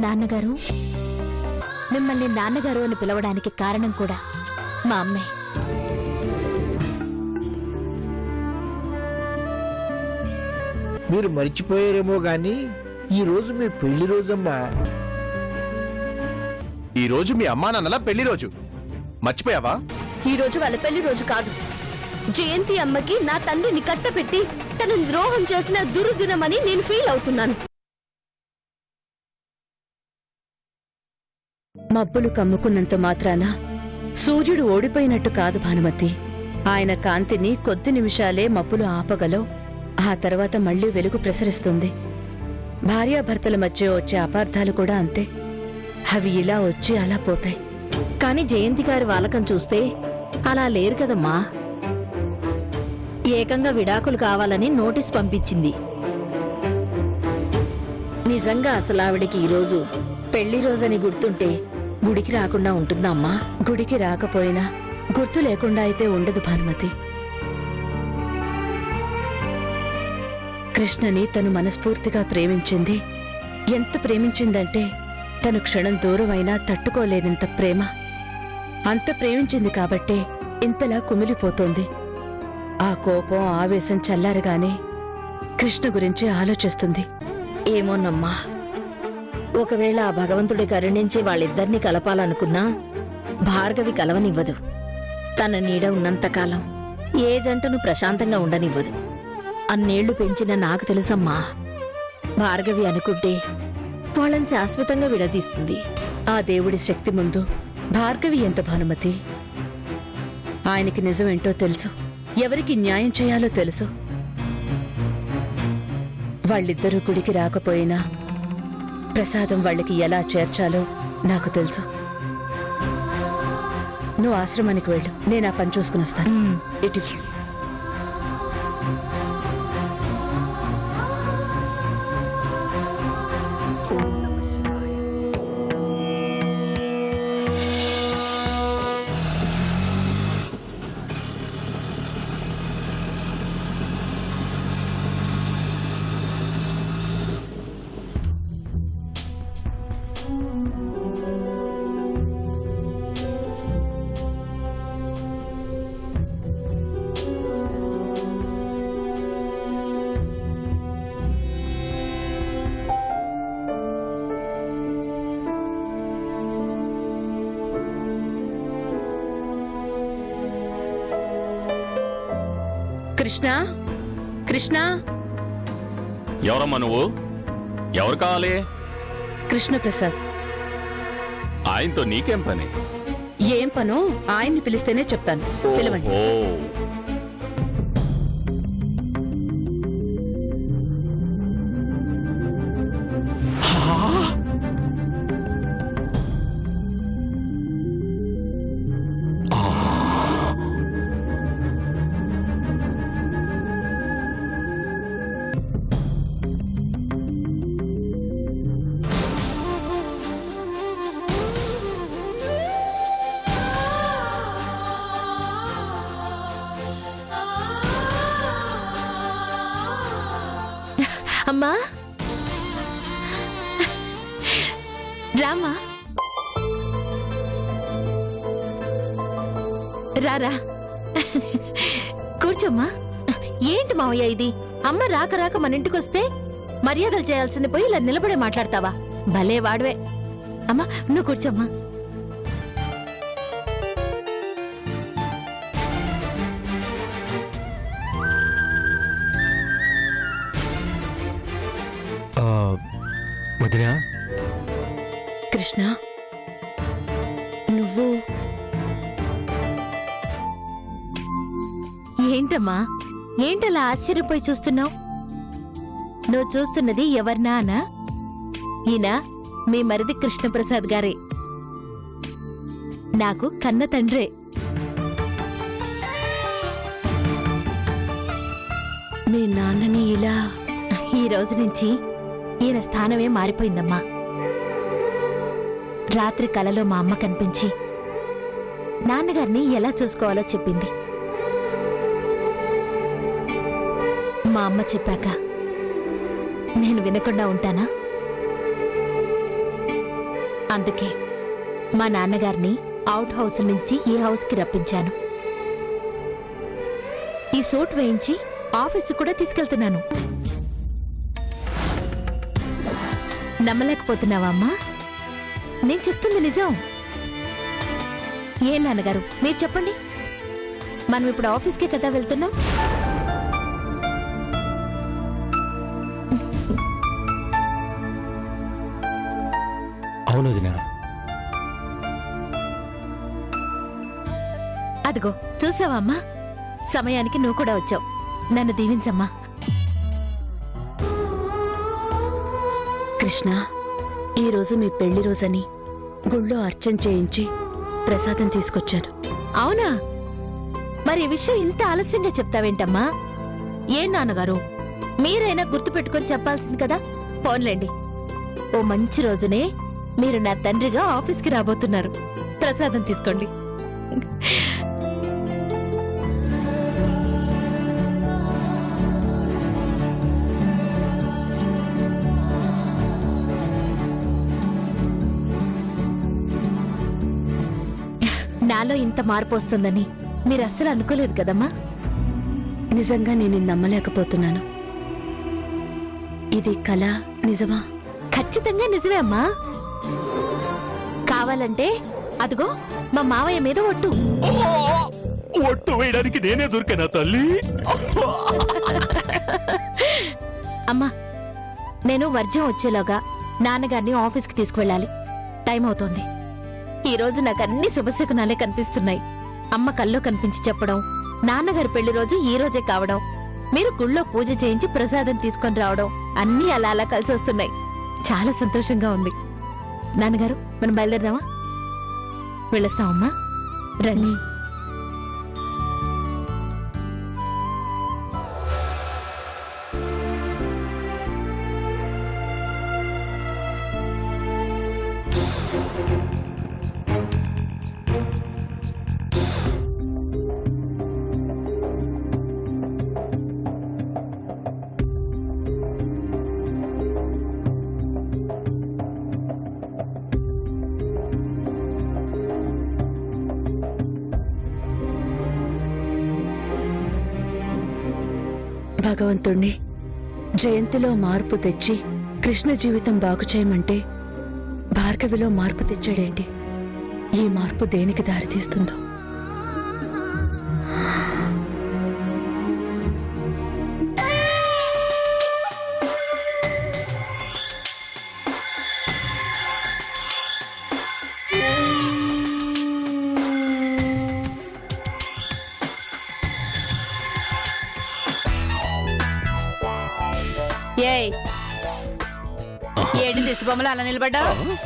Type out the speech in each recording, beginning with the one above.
నాన్నగారు, మిమ్మల్ని నాన్నగారు అని పిలవడానికి కారణం కూడా మా అమ్మే. మీరు మర్చిపోయారేమో గాని ఈ రోజు మీ పెళ్లి రోజమ్మా. ఈ రోజు మీ అమ్మా నాన్నల పెళ్లి రోజు, మర్చిపోయావా? ఈ రోజు వాళ్ళ పెళ్లి రోజు కాదు. జయంతి అమ్మకి నా తండ్రిని కట్టపెట్టి తను ద్రోహం చేసిన దుర్దినమని నేను ఫీల్ అవుతున్నాను. మబ్బులు కమ్ముకున్నంత మాత్రాన సూర్యుడు ఓడిపోయినట్టు కాదు భానుమతి. ఆయన కాంతిని కొద్ది నిమిషాలే మబ్బులు ఆపగలవు. ఆ తర్వాత మళ్లీ వెలుగు ప్రసరిస్తుంది. భార్యాభర్తల మధ్య వచ్చే అపార్థాలు కూడా అంతే. అవి ఇలా వచ్చి అలా పోతాయి. కాని జయంతి గారి వాలకం చూస్తే అలా లేరు కదమ్మా. ఏకంగా విడాకులు కావాలని నోటీస్ పంపించింది. నిజంగా అసలు ఆవిడికి ఈరోజు పెళ్లి రోజని గుర్తుంటే గుడికి రాకుండా ఉంటుందా అమ్మా? గుడికి రాకపోయినా గుర్తు లేకుండా అయితే ఉండదు భానుమతి. కృష్ణని తను మనస్ఫూర్తిగా ప్రేమించింది. ఎంత ప్రేమించిందంటే తను క్షణం దూరమైనా తట్టుకోలేనంత ప్రేమ. అంత ప్రేమించింది కాబట్టే ఇంతలా కుమిలిపోతోంది. ఆ కోపం ఆవేశం చల్లారగానే కృష్ణ గురించి ఆలోచిస్తుంది. ఏమోనమ్మా, ఒకవేళ ఆ భగవంతుడి కరుణించి వాళ్ళిద్దరినీ కలపాలనుకున్నా భార్గవి కలవనివ్వదు. తన నీడ ఉన్నంతకాలం ఏ జంటను ప్రశాంతంగా ఉండనివ్వదు. అన్నేళ్లు పెంచిన నాకు తెలుసమ్మా. భార్గవి అనుకుంటే వాళ్ళని శాశ్వతంగా విడదీస్తుంది. ఆ దేవుడి శక్తి ముందు భార్గవి ఎంత భానుమతి. ఆయనకి నిజమేంటో తెలుసు, ఎవరికి న్యాయం చేయాలో తెలుసు. వాళ్ళిద్దరూ గుడికి రాకపోయినా ప్రసాదం వాళ్ళకి ఎలా చేర్చాలో నాకు తెలుసు. నువ్వు ఆశ్రమానికి వెళ్ళు, నేను ఆ పని చూసుకుని వస్తాను. ఇటు కృష్ణ, కృష్ణ. ఎవరమ్మా నువ్వు? ఎవరు కావాలి? కృష్ణప్రసాద్. ఆయనతో నీకేం పని? ఏం పనో ఆయన్ని పిలిస్తేనే చెప్తాను. పిలవండి. అమ్మా, రామా, రారా, కూర్చోమ్మా. ఏంటి మావయ్య ఇది? అమ్మ రాక రాక మన ఇంటికొస్తే మర్యాదలు చేయాల్సింది పోయి ఇలా నిలబడే మాట్లాడతావా? భలే వాడవే. అమ్మా నువ్వు కూర్చోమ్మా. వదినా, కృష్ణ, నువ్వు ఏంటమ్మా, ఏంటలా ఆశ్చర్యపోయి చూస్తున్నావు? నువ్వు చూస్తున్నది ఎవరినా అనా? ఈయన మీ మరిది కృష్ణప్రసాద్ గారే. నాకు కన్న తండ్రే. మీ నాన్నని ఇలా ఈ రోజు నుంచి ఈయన స్థానమే మారిపోయిందమ్మా. రాత్రి కలలో మా అమ్మ కనిపించి నాన్నగారిని ఎలా చూసుకోవాలో చెప్పింది. మా అమ్మ చెప్పాక నేను వినకుండా ఉంటానా? అందుకే మా నాన్నగారిని అవుట్ హౌస్ నుంచి ఈ హౌస్కి రప్పించాను. ఈ సూట్ వేయించి ఆఫీసు కూడా తీసుకెళ్తున్నాను. నమ్మలేకపోతున్నావా అమ్మా? నేను చెప్తుంది నిజం. ఏ నాన్నగారు మీరు చెప్పండి, మనం ఇప్పుడు ఆఫీస్కే కదా వెళ్తున్నాం. అవును వదినా. అదిగో చూసావా అమ్మా, సమయానికి నువ్వు కూడా వచ్చావు. నన్ను దీవించమ్మా. కృష్ణ, ఈరోజు మీ పెళ్లి రోజని గుళ్ళో అర్చన చేయించి ప్రసాదం తీసుకొచ్చాను. అవునా? మరి ఈ విషయం ఇంత ఆలస్యంగా చెప్తావేంటమ్మా? ఏం నాన్నగారు, మీరైనా గుర్తు పెట్టుకొని చెప్పాల్సింది కదా. ఫోన్లేండి, ఓ మంచి రోజునే మీరు నా తండ్రిగా ఆఫీస్కి రాబోతున్నారు. ప్రసాదం తీసుకోండి. నాలో ఇంత మార్పు వస్తుందని మీరు అస్సలు అనుకోలేదు కదమ్మా. నిజంగా నేను ఇది నమ్మలేకపోతున్నాను. ఇది కళ నిజమా? ఖచ్చితంగా నిజమే అమ్మా. కావాలంటే అదిగో మా మావయ్య మీద ఒట్టు. ఒట్టు వేయడానికి నేనే దొరికానా తల్లి? అమ్మా, నేను వర్జం వచ్చేలోగా నాన్నగారిని ఆఫీస్కి తీసుకువెళ్ళాలి. టైం అవుతోంది. ఈ రోజు నాకు అన్ని శుభశకునాలే కనిపిస్తున్నాయి. అమ్మ కల్లో కనిపించి చెప్పడం, నాన్నగారి పెళ్లి రోజు ఈ రోజే కావడం, మీరు గుళ్ళో పూజ చేయించి ప్రసాదం తీసుకొని రావడం, అన్నీ అలా అలా కలిసి వస్తున్నాయి. చాలా సంతోషంగా ఉంది. నాన్నగారు, మనం బయలుదేరదామా? వెళ్ళొస్తామమ్మా, రండి. భగవంతుణ్ణి జయంతిలో మార్పు తెచ్చి కృష్ణ జీవితం బాగు చేయమంటే భార్గవిలో మార్పు తెచ్చాడేంటి? ఈ మార్పు దేనికి దారితీస్తుందో? ఏయ్, ఏడి దిష్టి బొమ్మలు అలా నిలబడ్డా?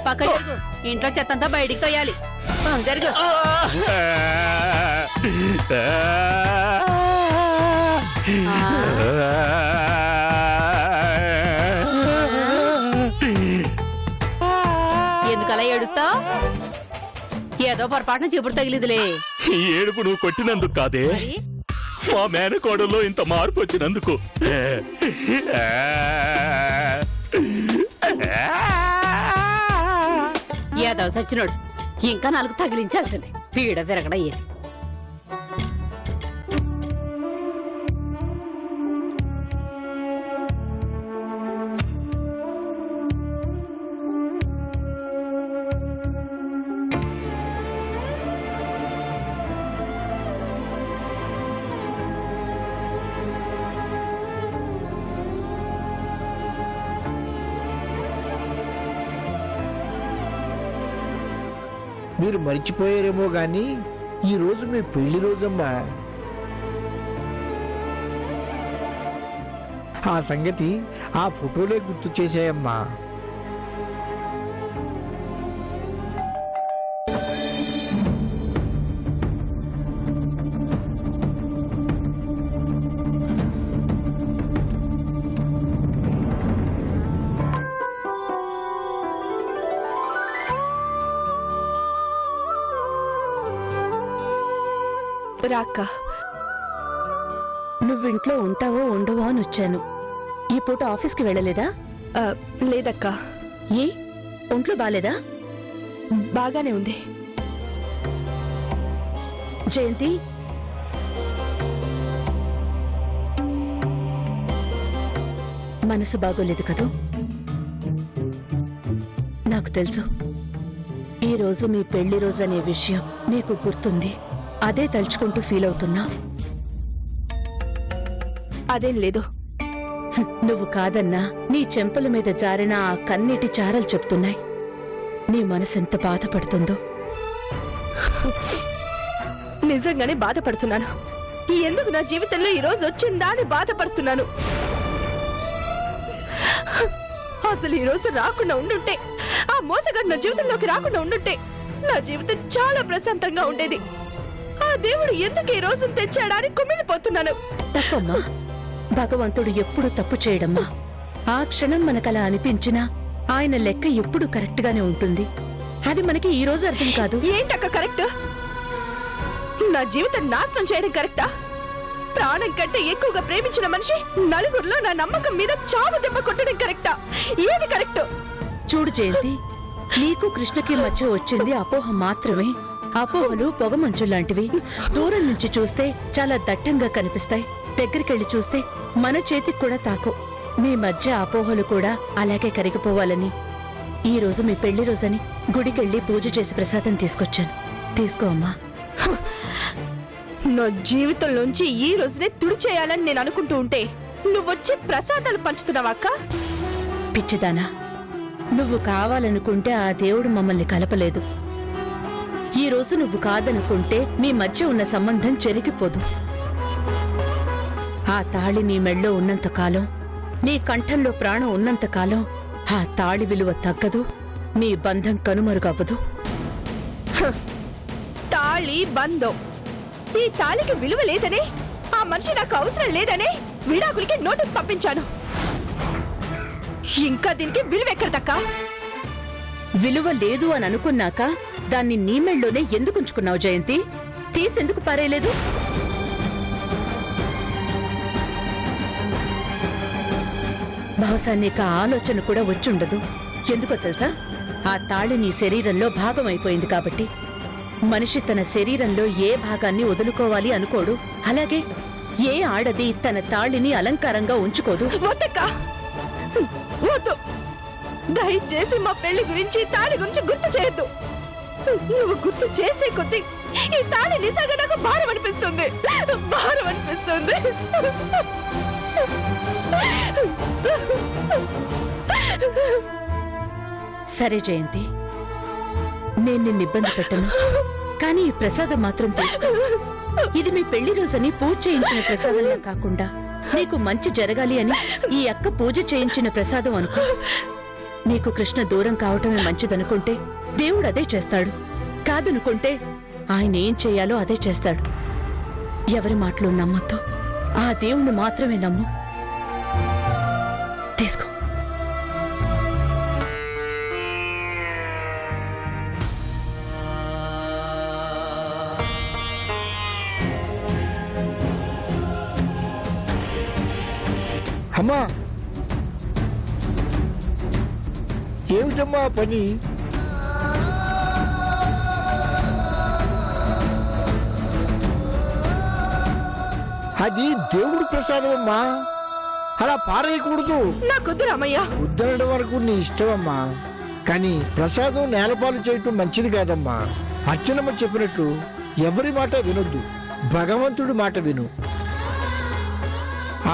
పక్క జరుగు. ఇంట్లో చెత్తంతా బయటికి తోయాలి. జరుగు. ఎందుకలా ఏడుస్తావ్? ఏదో పొరపాటున చీపురు తగిలిదిలే. ఈ ఏడుపు నువ్వు కొట్టినందుకు కాదే, మా మేనకోడల్లో ఇంత మార్పు వచ్చినందుకు. ఏదో సచ్చినోడు, ఇంకా నాలుగు తగిలించాల్సింది. పీడ విరగడయ్యేది. మీరు మర్చిపోయారేమో గాని ఈ రోజు మీ పెళ్లి రోజమ్మా. ఆ సంగతి ఆ ఫోటోలే గుర్తు చేశాయమ్మా. రాక్క, నువ్వింట్లో ఉంటావో ఉండవో అని వచ్చాను. ఈ పూట ఆఫీస్కి వెళ్ళలేదా? లేదక్కా. ఏ, ఒంట్లో బాలేదా? బాగానే ఉంది. జయంతి, మనసు బాగోలేదు కదూ? నాకు తెలుసు. ఈ రోజు మీ పెళ్లి రోజు అనే విషయం నీకు గుర్తుంది. అదే తలుచుకుంటూ ఫీల్ అవుతున్నా. అదేం లేదు. నువ్వు కాదన్నా నీ చెంపల మీద జారిన ఆ కన్నీటి చారలు చెప్తున్నాయి నీ మనసెంత బాధపడుతుందో. నిజంగానే బాధపడుతున్నాను. ఎందుకు నా జీవితంలో ఈ రోజు వచ్చిందా అని బాధపడుతున్నాను. అసలు ఈ రోజు రాకుండా ఉండుంటే, ఆ మోసగాడు నా జీవితంలోకి రాకుండా ఉండుంటే నా జీవితం చాలా ప్రశాంతంగా ఉండేది. ఆ దేవుడు ఎందుకు ఈ రోజు తెచ్చాడా అని కుమిలిపోతున్నాను. తప్పమ్మా, భగవంతుడు ఎప్పుడూ తప్పు చేయడమ్మా. ఆ క్షణం మనకలా అనిపించినా ఆయన లెక్క ఎప్పుడూ కరెక్ట్ గానే ఉంటుంది. అది మనకి ఈ రోజు అర్థం కాదు. ఏంటక్క కరెక్ట్? నా జీవితం నాశనం చేయడం కరెక్టా? ప్రాణం కంటే ఎక్కువగా ప్రేమించిన మనిషి నలుగురిలో నా నమ్మకం మీద చావు దెబ్బ కొట్టడం కరెక్టా? ఏది కరెక్ట్? చూడు జయంతి, నీకు కృష్ణకి మధ్య వచ్చింది అపోహ మాత్రమే. అపోహలు పొగమంచులాంటివి. దూరం నుంచి చూస్తే చాలా దట్టంగా కనిపిస్తాయి. దగ్గరికెళ్లి చూస్తే మన చేతికి కూడా తాకు. మీ మధ్య అపోహలు కూడా అలాగే కరిగిపోవాలని ఈ రోజు మీ పెళ్లి రోజని గుడికెళ్లి పూజ చేసి ప్రసాదం తీసుకొచ్చాను. తీసుకో అమ్మా. నా జీవితంలోంచి ఈ రోజునే తుడిచేయాలని నేను అనుకుంటూ ఉంటే నువ్వొచ్చి ప్రసాదాలు పంచుతున్నావాక్క? పిచ్చిదానా, నువ్వు కావాలనుకుంటే ఆ దేవుడు మమ్మల్ని కలపలేదు. ఈ రోజు నువ్వు కాదనుకుంటే మీ మధ్య ఉన్న సంబంధం చెరిగిపోదు. ఆ తాళి నీ మెళ్ళో ఉన్నంతకాలం, నీ కంఠంలో ప్రాణం ఉన్నంతకాలం ఆ తాళి విలువ తగ్గదు, మీ బంధం కనుమరుగవ్వదు. తాళి బంధం. ఈ తాళికి విలువ లేదనే, ఆ మనిషి నాకు అవసరం లేదనే విడాకులకి నోటీస్ పంపించాను. ఇంకా దీనికి విలువ ఎక్కడదక్కా? విలువ లేదు అని అనుకున్నాక దాన్ని నీ మెళ్ళోనే ఎందుకుంచుకున్నావు జయంతి? తీసెందుకు పారేయలేదు? బహుశా నీకు ఆలోచన కూడా వచ్చుండదు. ఎందుకో తెలుసా? ఆ తాళి నీ శరీరంలో భాగం అయిపోయింది కాబట్టి. మనిషి తన శరీరంలో ఏ భాగాన్ని వదులుకోవాలి అనుకోడు. అలాగే ఏ ఆడది తన తాళిని అలంకారంగా ఉంచుకోదు. వద్దక్కా, వద్దు. దయచేసి మా పెళ్లి గురించి, తాళి గురించి గుర్తు చేయొద్దు. నువ్వు గుర్తు చేసే కొద్దీ ఈ తాళి నిజంగా నాకు భారం అనిపిస్తుంది. భారం అనిపిస్తుంది. సరే జయంతి, నేను నిన్ను ఇబ్బంది పెట్టను. కానీ ఈ ప్రసాదం మాత్రం తీసుకో. ఇది మీ పెళ్లి రోజని పూజ చేయించిన ప్రసాదంలా కాకుండా నీకు మంచి జరగాలి అని ఈ అక్క పూజ చేయించిన ప్రసాదం అనుకో. నీకు కృష్ణ దూరం కావటమే మంచిదనుకుంటే దేవుడు అదే చేస్తాడు. కాదనుకుంటే ఆయన ఏం చేయాలో అదే చేస్తాడు. ఎవరి మాటలు నమ్మొద్దు, ఆ దేవుణ్ణి మాత్రమే నమ్ము. తీసుకో. అమ్మా, ఏమిటమ్మా పని? అది దేవుడి ప్రసాదం అమ్మా, అలా పారేయకూడదు. నాకొద్దు రామయ్య. వద్దనడం వరకు నీ ఇష్టం అమ్మా, కానీ ప్రసాదం నేలపాలు చేయటం మంచిది కాదమ్మా. అర్చనమ్మ చెప్పినట్టు ఎవరి మాట వినొద్దు, భగవంతుడి మాట విను.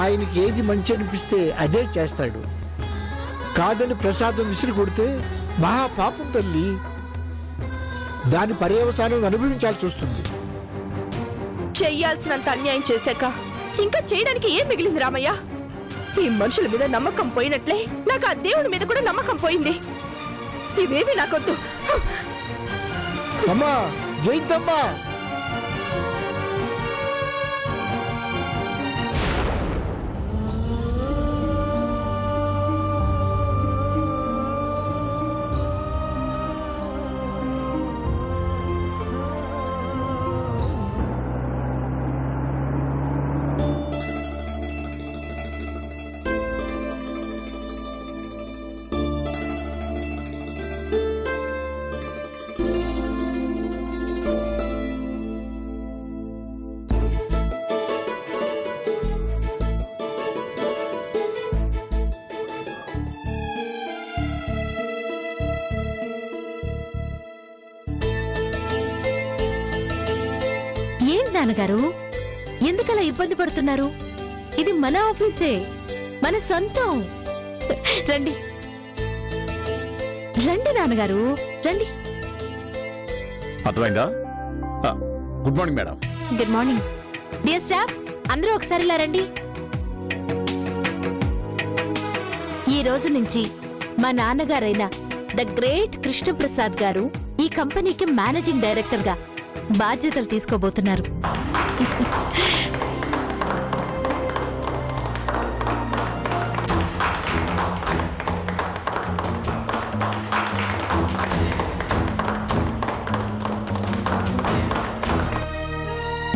ఆయనకి ఏది మంచి అనిపిస్తే అదే చేస్తాడు. కాదని ప్రసాదం విసిరి కొడితే మహాపాపం తల్లి. దాని పర్యవసానం అనుభవించాల్సి వస్తుంది. చెయ్యాల్సినంత అన్యాయం చేశాక ఇంకా చేయడానికి ఏం మిగిలింది రామయ్య? ఈ మనుషుల మీద నమ్మకం పోయినట్లే నాకు ఆ దేవుడి మీద కూడా నమ్మకం పోయింది. ఇవేమీ నాకొద్దు. అమ్మా, జయంతమ్మా, నాన్నగారు ఎందుకలా ఇబ్బంది పడుతున్నారు? ఇది మన ఆఫీసే, మన సొంతం. రండి రండి నాన్నగారు, రండి. అర్థమైందా? Good morning madam. Good morning dear staff, అందరూ ఒకసారి ఇలా రండి. ఈ రోజు నుంచి మా నాన్నగారైన ద గ్రేట్ కృష్ణప్రసాద్ గారు ఈ కంపెనీకి మేనేజింగ్ డైరెక్టర్ గా బాధ్యతలు తీసుకోబోతున్నారు.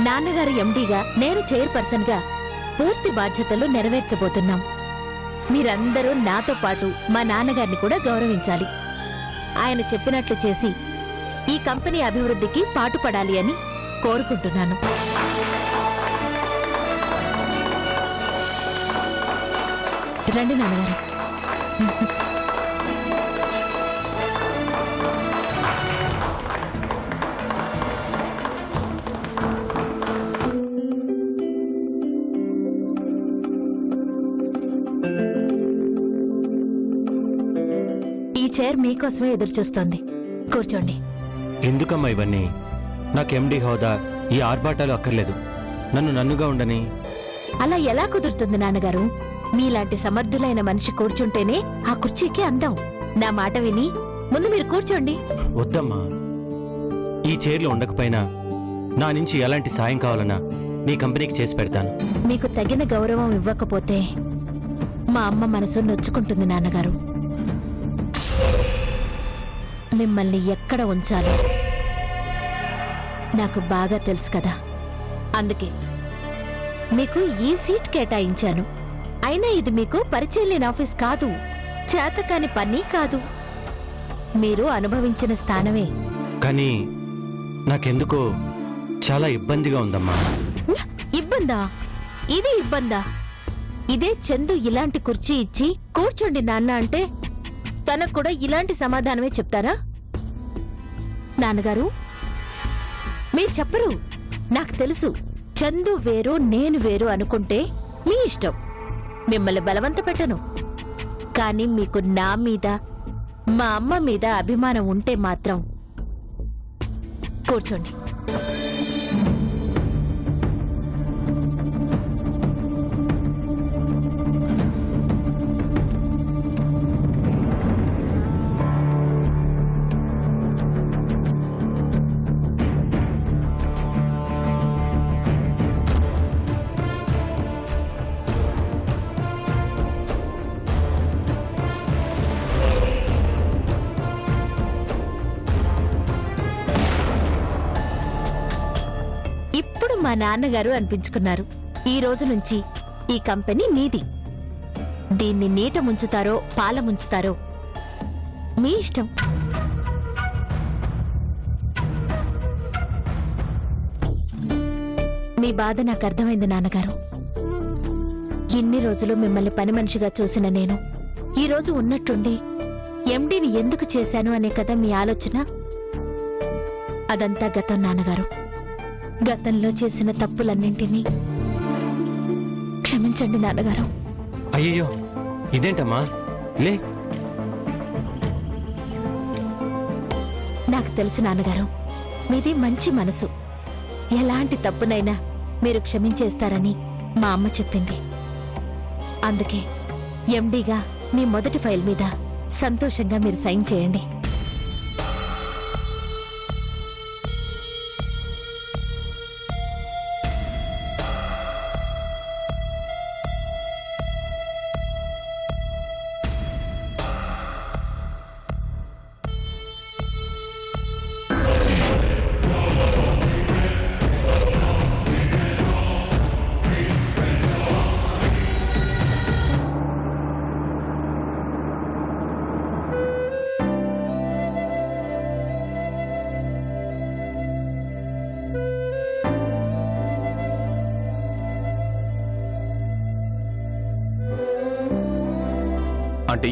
నాన్నగారు ఎండీగా, నేను చైర్పర్సన్ గా పూర్తి బాధ్యతలు నెరవేర్చబోతున్నాం. మీరందరూ నాతో పాటు మా నాన్నగారిని కూడా గౌరవించాలి. ఆయన చెప్పినట్లు చేసి ఈ కంపెనీ అభివృద్ధికి పాటుపడాలి అని కోరుకుంటున్నాను. రండి నాన్నగారు. ఈ చైర్ మీకోసమే ఎదురుచూస్తోంది, కూర్చోండి. ఎందుకమ్మా ఇవన్నీ? నాకు ఎండి హోదా, ఈ ఆర్భాటాలు అక్కర్లేదు. నన్నుగా ఉండని. అలా ఎలా కుదురుతుంది నాన్నగారు? మీలాంటి సమర్థులైన మనిషి కూర్చుంటేనే ఆ కుర్చీకి అందం. నా మాట విని ముందు మీరు కూర్చోండి. వద్దమ్మా, ఈ చైర్లో ఉండకపోయినా నా నుంచి ఎలాంటి సాయం కావాలన్నా నీ కంపెనీకి చేసి పెడతాను. మీకు తగిన గౌరవం ఇవ్వకపోతే మా అమ్మ మనసు నొచ్చుకుంటుంది నాన్నగారు. మిమ్మల్ని ఎక్కడ ఉంచాలో నాకు బాగా తెలుసు కదా, అందుకే మీకు ఈ సీట్ కేటాయించాను. అయినా ఇది మీకు పరిచయం లేని ఆఫీస్ కాదు, చేతకాని పని కాదు, మీరు అనుభవించిన స్థానమే. కానీ నాకెందుకో చాలా ఇబ్బందిగా ఉందమ్మా. ఇబ్బందా? ఇది ఇబ్బందా? ఇదే చందు ఇలాంటి కుర్చీ ఇచ్చి కూర్చోండి నాన్న అంటే తనకు కూడా ఇలాంటి సమాధానమే చెప్తారా? నాన్నగారు మీరు చెప్పరు, నాకు తెలుసు. చందు వేరు నేను వేరు అనుకుంటే మీ ఇష్టం, మిమ్మల్ని బలవంత పెట్టను. కానీ మీకు నా మీద, మా అమ్మ మీద అభిమానం ఉంటే మాత్రం కూర్చోండి. ఇప్పుడు మా నాన్నగారు అనిపించుకున్నారు. ఈ రోజు నుంచి ఈ కంపెనీ నీది. దీన్ని నీట ముంచుతారో పాల ముంచుతారో మీ ఇష్టం. మీ బాధ నాకు అర్థమైంది నాన్నగారు. ఇన్ని రోజులు మిమ్మల్ని పని మనిషిగా చూసిన నేను ఈ రోజు ఉన్నట్టుండి ఎండీని ఎందుకు చేశాను అనే కదా మీ ఆలోచన? అదంతా గతం నాన్నగారు. గతంలో చేసిన తప్పులన్నింటినీ క్షమించండి నాన్నగారు. అయ్యయ్యో, ఇదేంటమ్మా? లే. నాకు తెలుసు నాన్నగారు, మీది మంచి మనసు. ఎలాంటి తప్పునైనా మీరు క్షమించేస్తారని మా అమ్మ చెప్పింది. అందుకే ఎండీగా మీ మొదటి ఫైల్ మీద సంతోషంగా మీరు సైన్ చేయండి. ఆంటీ,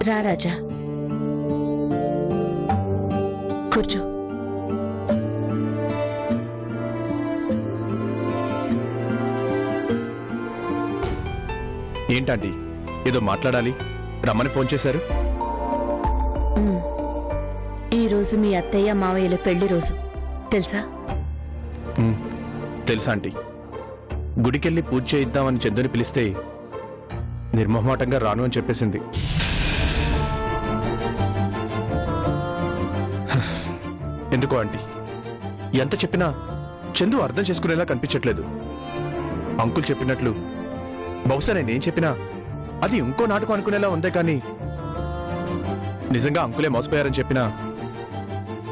రా రాజా, కూర్చో. ఏంటండి ఏదో మాట్లాడాలి రమ్మని ఫోన్ చేశారు? ఉమ్. ఈ రోజు మీ అత్తయ్య మావయ్యల పెళ్లి రోజు తెలుసా? తెలుసా ఆంటీ? గుడికెళ్ళి పూజ చేయిద్దామని చందుని పిలిస్తే నిర్మోహమాటంగా రాను అని చెప్పేసింది. ఎందుకో ఆంటీ ఎంత చెప్పినా చందు అర్థం చేసుకునేలా కనిపించట్లేదు. అంకుల్ చెప్పినట్లు బహుశా నేనేం చెప్పినా అది ఇంకో నాటకం అనుకునేలా ఉందే కానీ నిజంగా అంకులే మోసపోయారని చెప్పినా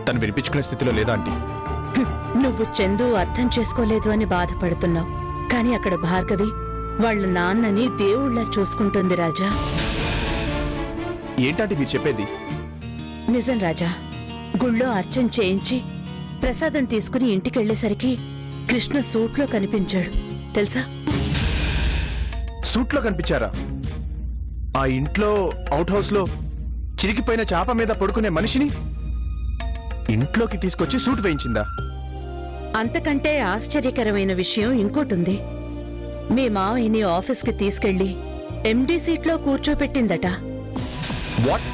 తను వినిపించుకునే స్థితిలో లేదా ఆంటీ? నువ్వు చందు అర్థం చేసుకోలేదు అని బాధపడుతున్నావు, కానీ అక్కడ భార్గవి వాళ్ళ నాన్నని దేవుళ్ళ చూసుకుంటుంది రాజా. ఏంటంటే మీరు చెప్పేది? నిజం రాజా. గుళ్ళో అర్చన చేయించి ప్రసాదం తీసుకుని ఇంటికెళ్లేసరికి కృష్ణ సూట్లో కనిపించాడు తెలుసా? సూట్లో కనిపించారా? ఆ ఇంట్లో అవుట్ హౌస్ లో చిరిగిపోయిన చాప మీద పడుకునే మనిషిని ఇంట్లోకి తీసుకొచ్చి సూట్ వేయించిందా? అంతకంటే ఆశ్చర్యకరమైన విషయం ఇంకోటుంది. మీ మావయ్యని ఆఫీస్కి తీసుకెళ్లి ఎండీ సీట్లో కూర్చోపెట్టిందట. వాట్?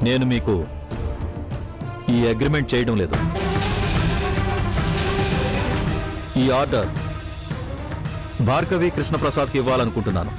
నేను మీకు ఈ అగ్రిమెంట్ చేయడం లేదు. ఈ ఆర్డర్ భార్గవి కృష్ణప్రసాద్కి ఇవ్వాలనుకుంటున్నాను.